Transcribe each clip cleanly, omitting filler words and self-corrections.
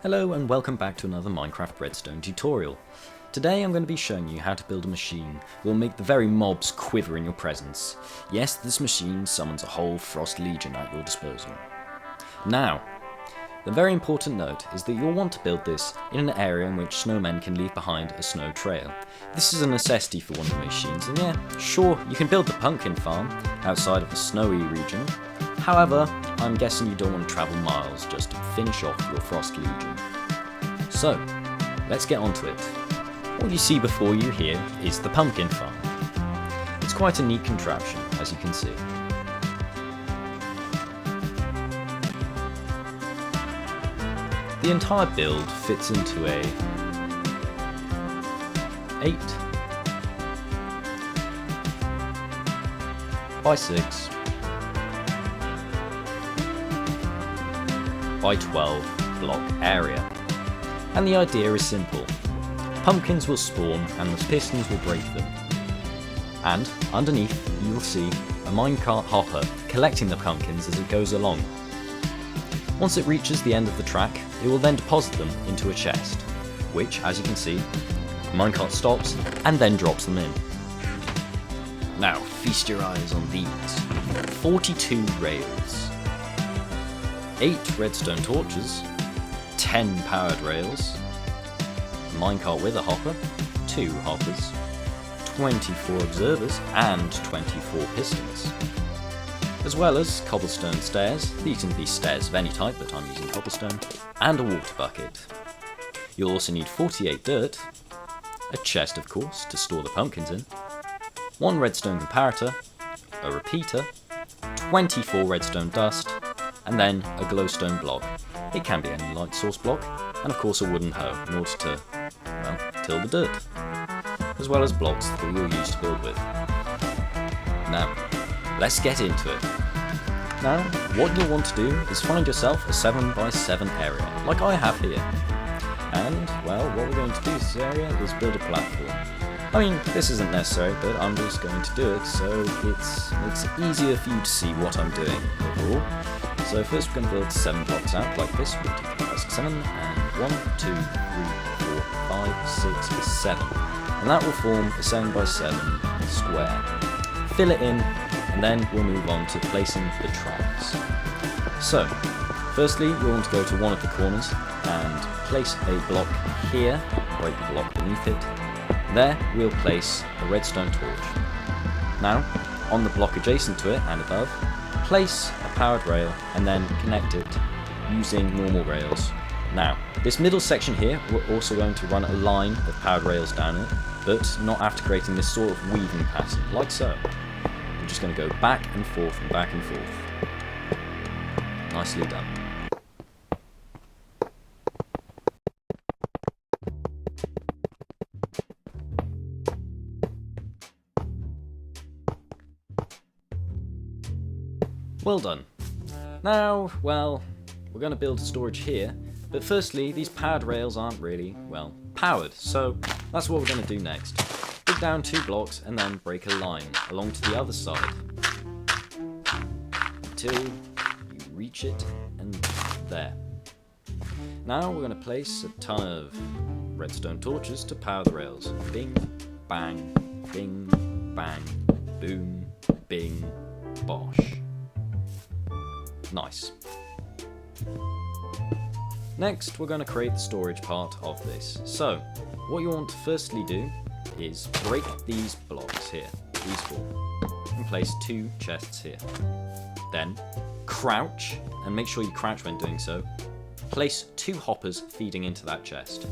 Hello and welcome back to another Minecraft redstone tutorial. Today I'm going to be showing you how to build a machine that will make the very mobs quiver in your presence. Yes, this machine summons a whole Frost Legion at your disposal. Now, the very important note is that you'll want to build this in an area in which snowmen can leave behind a snow trail. This is a necessity for one of the machines, and yeah, sure, you can build the pumpkin farm outside of a snowy region. However, I'm guessing you don't want to travel miles just to finish off your Frost Legion. So, let's get onto it. What you see before you here is the pumpkin farm. It's quite a neat contraption, as you can see. The entire build fits into a 8 by 6 by 12 block area. And the idea is simple. Pumpkins will spawn and the pistons will break them. And underneath you'll see a minecart hopper collecting the pumpkins as it goes along. Once it reaches the end of the track, it will then deposit them into a chest, which, as you can see, the minecart stops and then drops them in. Now, feast your eyes on these. 42 rails, 8 redstone torches, 10 powered rails, a minecart with a hopper, 2 hoppers, 24 observers and 24 pistons. As well as cobblestone stairs, these can be stairs of any type but I'm using cobblestone, and a water bucket. You'll also need 48 dirt, a chest of course to store the pumpkins in, 1 redstone comparator, a repeater, 24 redstone dust, and then a glowstone block. It can be any light source block, and of course a wooden hoe in order to, well, till the dirt, as well as blocks that you'll use to build with. Now, let's get into it. Now, what you'll want to do is find yourself a 7 by 7 area, like I have here. And, well, what we're going to do in this area is build a platform. I mean, this isn't necessary, but I'm just going to do it so it's easier for you to see what I'm doing overall. So first we're going to build 7 blocks out like this. 1, 2, 3, 4, 5, 6, 7, and 1, 2, 3, 4, 5, 6, 7. And that will form a 7 by 7 square. Fill it in, and then we'll move on to placing the tracks. So, firstly we'll want to go to one of the corners and place a block here, break the block beneath it. There we'll place a redstone torch. Now, on the block adjacent to it and above, place a powered rail and then connect it using normal rails. Now, this middle section here, we're also going to run a line of powered rails down it, but not after creating this sort of weaving pattern, like so. We're just going to go back and forth and back and forth. Nicely done. Well done. Now, well, we're going to build storage here, but firstly, these powered rails aren't really, well, powered, so that's what we're going to do next. Dig down 2 blocks and then break a line along to the other side until you reach it, and there. Now we're going to place a ton of redstone torches to power the rails. Bing, bang, boom, bing, bosh. Nice. Next, we're going to create the storage part of this. So, what you want to firstly do is break these blocks here, these 4, and place 2 chests here. Then, crouch, and make sure you crouch when doing so. Place 2 hoppers feeding into that chest.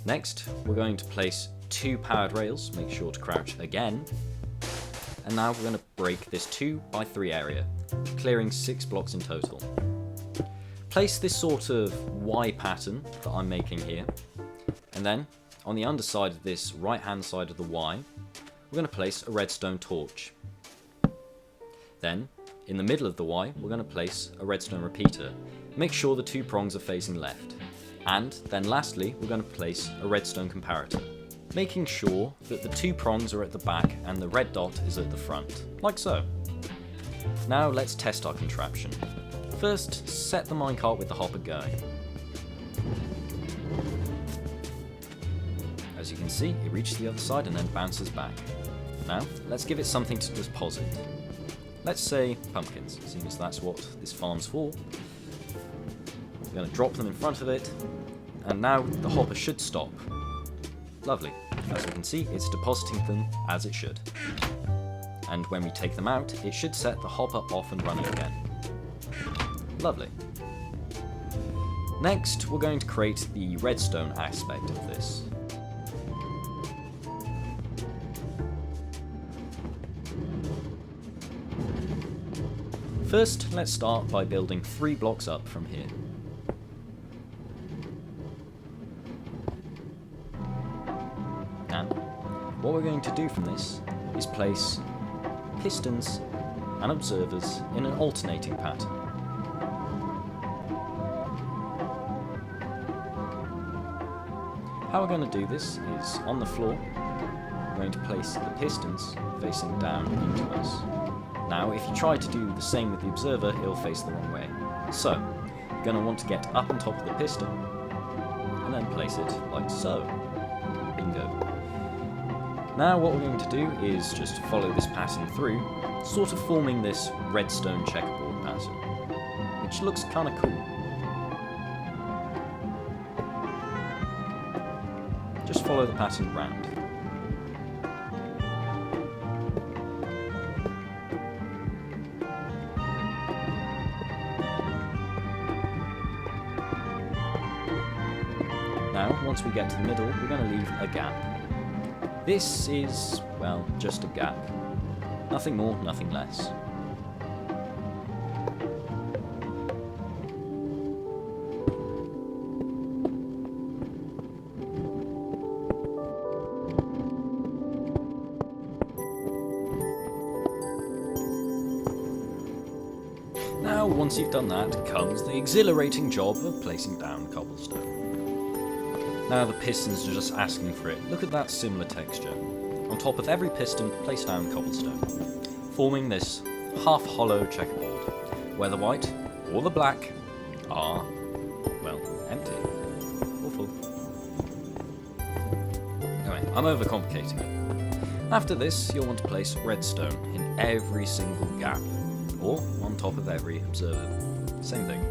Next, we're going to place 2 powered rails, make sure to crouch again. And now we're going to break this 2 by 3 area, clearing 6 blocks in total. Place this sort of Y pattern that I'm making here, and then on the underside of this right hand side of the Y, we're going to place a redstone torch. Then, in the middle of the Y, we're going to place a redstone repeater. Make sure the 2 prongs are facing left. And then lastly, we're going to place a redstone comparator, making sure that the 2 prongs are at the back and the red dot is at the front, like so. Now let's test our contraption. First, set the minecart with the hopper going. As you can see, it reaches the other side and then bounces back. Now, let's give it something to deposit. Let's say pumpkins, seeing as that's what this farm's for. We're going to drop them in front of it, and now the hopper should stop. Lovely. As you can see, it's depositing them as it should. And when we take them out, it should set the hopper off and running again. Lovely. Next, we're going to create the redstone aspect of this. First, let's start by building 3 blocks up from here. And what we're going to do from this is place pistons and observers in an alternating pattern. How we're going to do this is on the floor, we're going to place the pistons facing down into us. Now, if you try to do the same with the observer, it'll face the wrong way. So, you're going to want to get up on top of the piston, and then place it like so. Bingo. Now what we're going to do is just follow this pattern through, sort of forming this redstone checkerboard pattern, which looks kind of cool. Just follow the pattern round. Now, once we get to the middle, we're going to leave a gap. This is, well, just a gap. Nothing more, nothing less. Now, once you've done that, comes the exhilarating job of placing down cobblestone. Now the pistons are just asking for it. Look at that similar texture. On top of every piston, place down cobblestone, forming this half-hollow checkerboard, where the white or the black are, well, empty or full. Anyway, I'm overcomplicating it. After this, you'll want to place redstone in every single gap, or on top of every observer. Same thing.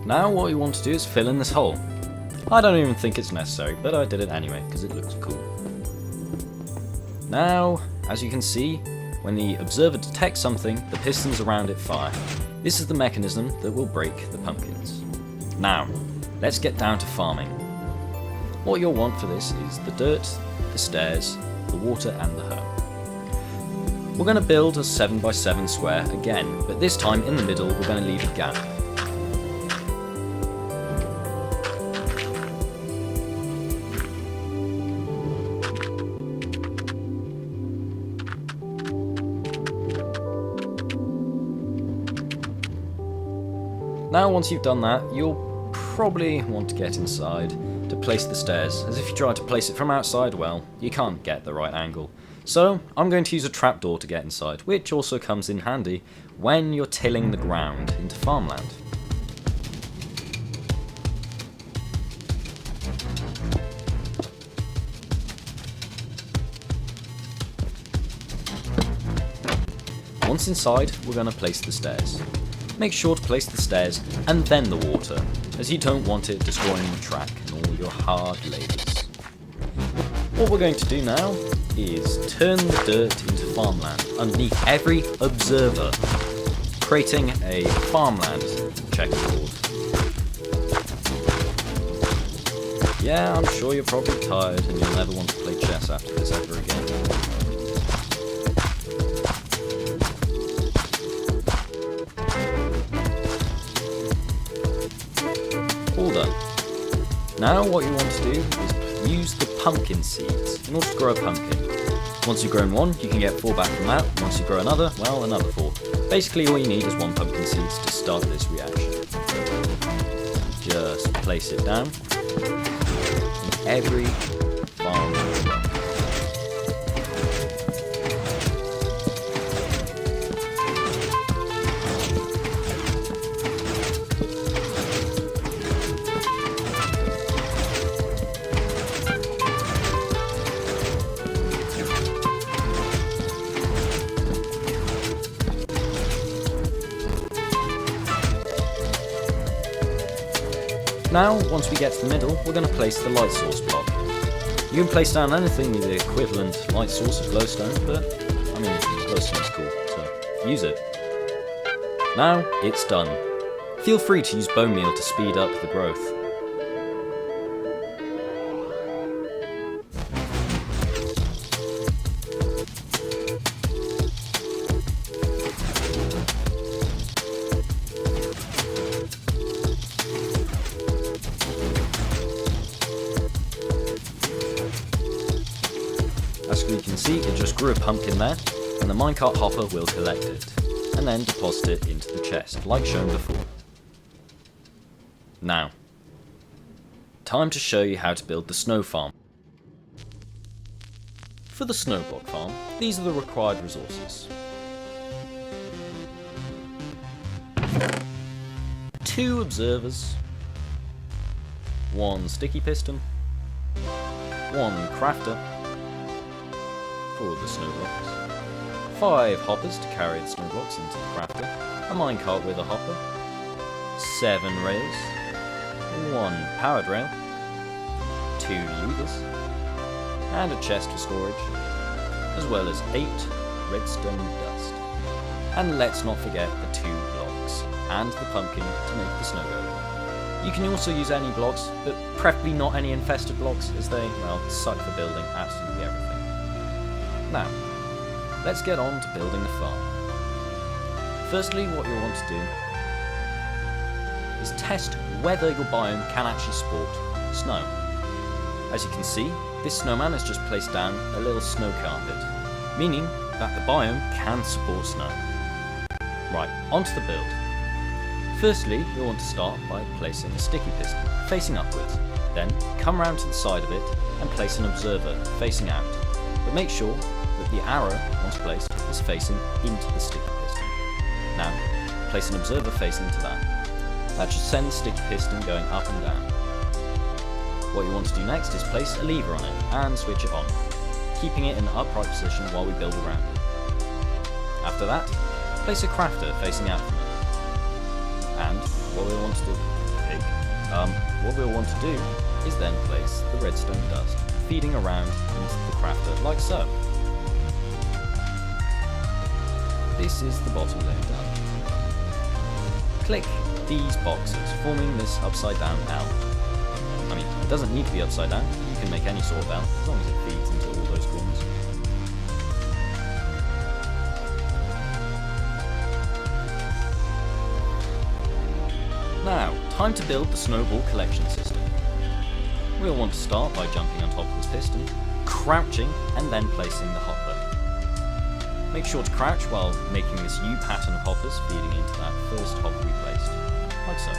Now what you want to do is fill in this hole. I don't even think it's necessary, but I did it anyway because it looks cool. Now, as you can see, when the observer detects something, the pistons around it fire. This is the mechanism that will break the pumpkins. Now, let's get down to farming. What you'll want for this is the dirt, the stairs, the water and the herb. We're going to build a 7x7 square again, but this time in the middle we're going to leave a gap. Now once you've done that, you'll probably want to get inside to place the stairs, as if you try to place it from outside, well, you can't get the right angle. So I'm going to use a trapdoor to get inside, which also comes in handy when you're tilling the ground into farmland. Once inside, we're going to place the stairs. Make sure to place the stairs and then the water, as you don't want it destroying the track and all your hard labours. What we're going to do now is turn the dirt into farmland underneath every observer, creating a farmland checkerboard. Yeah, I'm sure you're probably tired and you'll never want to play chess after this ever again. All done. Now what you want to do is use the pumpkin seeds in order to grow a pumpkin. Once you've grown one, you can get 4 back from that. Once you grow another, well, another 4. Basically all you need is 1 pumpkin seeds to start this reaction. just place it down in every farm block. Now, once we get to the middle, we're going to place the light source block. You can place down anything with the equivalent light source of glowstone, but, I mean, glowstone's cool, so use it. Now, it's done. Feel free to use bone meal to speed up the growth. As we can see, it just grew a pumpkin there, and the minecart hopper will collect it, and then deposit it into the chest, like shown before. Now, time to show you how to build the snow farm. For the snow block farm, these are the required resources. 2 observers, 1 sticky piston, 1 crafter, for the snow blocks, 5 hoppers to carry the snow blocks into the crafter, a minecart with a hopper, 7 rails, 1 powered rail, 2 levers, and a chest for storage, as well as 8 redstone dust. And let's not forget the 2 blocks, and the pumpkin to make the snow golem. You can also use any blocks, but preferably not any infested blocks, as they, well, suck for building absolutely everything. Now, let's get on to building the farm. Firstly, what you'll want to do is test whether your biome can actually support snow. As you can see, this snowman has just placed down a little snow carpet, meaning that the biome can support snow. Right, onto the build. Firstly, you'll want to start by placing a sticky piston facing upwards, then come round to the side of it and place an observer facing out. But make sure that the arrow, once placed, is facing into the sticky piston. Now, place an observer facing to that. That should send the sticky piston going up and down. What you want to do next is place a lever on it and switch it on, keeping it in an upright position while we build around it. After that, place a crafter facing out from it. And what we'll want to do is then place the redstone dust feeding around into the crafter like so. This is the bottom layer done. Click these boxes, forming this upside down L. I mean, it doesn't need to be upside down, you can make any sort of L, as long as it feeds into all those corners. Now, time to build the snowball collection system. We'll want to start by jumping on top of this piston, crouching, and then placing the hopper. Make sure to crouch while making this U pattern of hoppers feeding into that first hopper we placed, like so.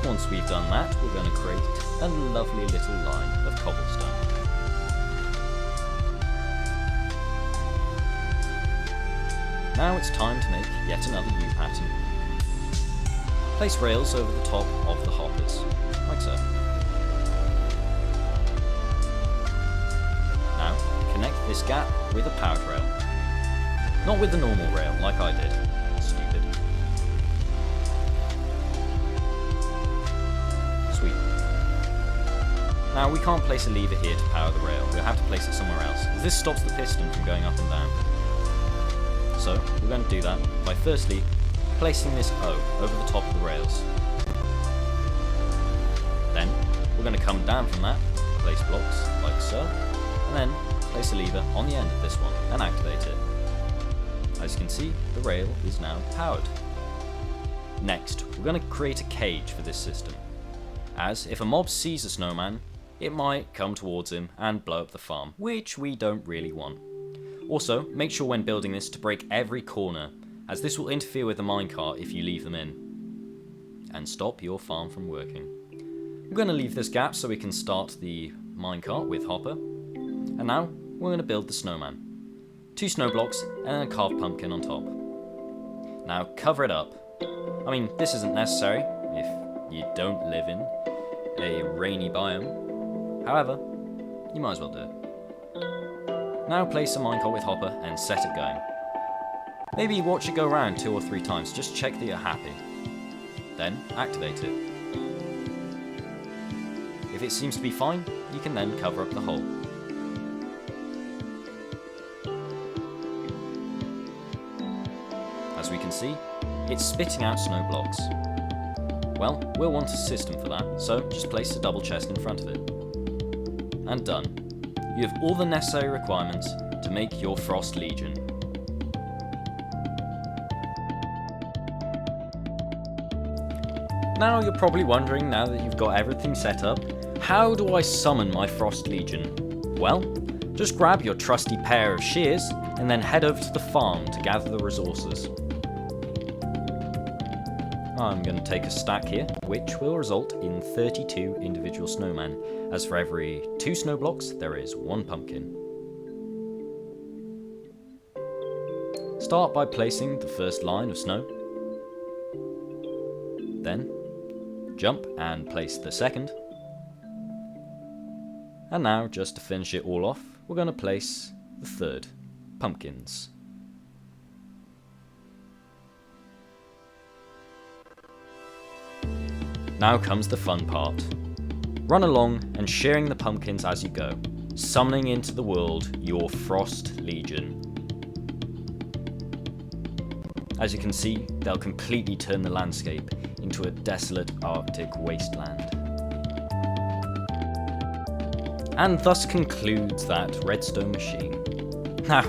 Once we've done that, we're going to create a lovely little line of cobblestone. Now it's time to make yet another U pattern. Place rails over the top of the hoppers, like so. Now, connect this gap with a powered rail. Not with the normal rail, like I did. Stupid. Sweet. Now, we can't place a lever here to power the rail. We'll have to place it somewhere else, as this stops the piston from going up and down. So, we're going to do that by firstly placing this O over the top of the rails. Then, we're going to come down from that, place blocks, like so, and then place a lever on the end of this one and activate it. As you can see, the rail is now powered. Next, we're going to create a cage for this system, as if a mob sees a snowman, it might come towards him and blow up the farm, which we don't really want. Also, make sure when building this to break every corner, as this will interfere with the minecart if you leave them in, and stop your farm from working. I'm going to leave this gap so we can start the minecart with Hopper, and now we're going to build the snowman. 2 snow blocks and a carved pumpkin on top. Now cover it up. I mean, this isn't necessary if you don't live in a rainy biome. However, you might as well do it. Now place a minecart with Hopper and set it going. Maybe watch it go around 2 or 3 times, just check that you're happy. Then activate it. If it seems to be fine, you can then cover up the hole. As we can see, it's spitting out snow blocks. Well, we'll want a system for that, so just place a double chest in front of it. And done. You have all the necessary requirements to make your Frost Legion. Now you're probably wondering, now that you've got everything set up, how do I summon my Frost Legion? Well, just grab your trusty pair of shears and then head over to the farm to gather the resources. I'm going to take a stack here, which will result in 32 individual snowmen, as for every 2 snow blocks there is 1 pumpkin. Start by placing the first line of snow, then jump and place the second, and now just to finish it all off, we're going to place the third, pumpkins. Now comes the fun part. Run along and sharing the pumpkins as you go, summoning into the world your Frost Legion. As you can see, they'll completely turn the landscape into a desolate Arctic wasteland. And thus concludes that redstone machine. Now,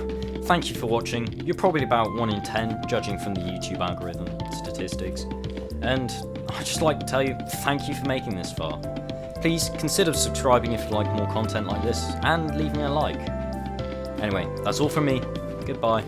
thank you for watching. You're probably about 1 in 10, judging from the YouTube algorithm statistics. And I'd just like to tell you, thank you for making this far. Please consider subscribing if you like more content like this, and leaving a like. Anyway, that's all from me. Goodbye.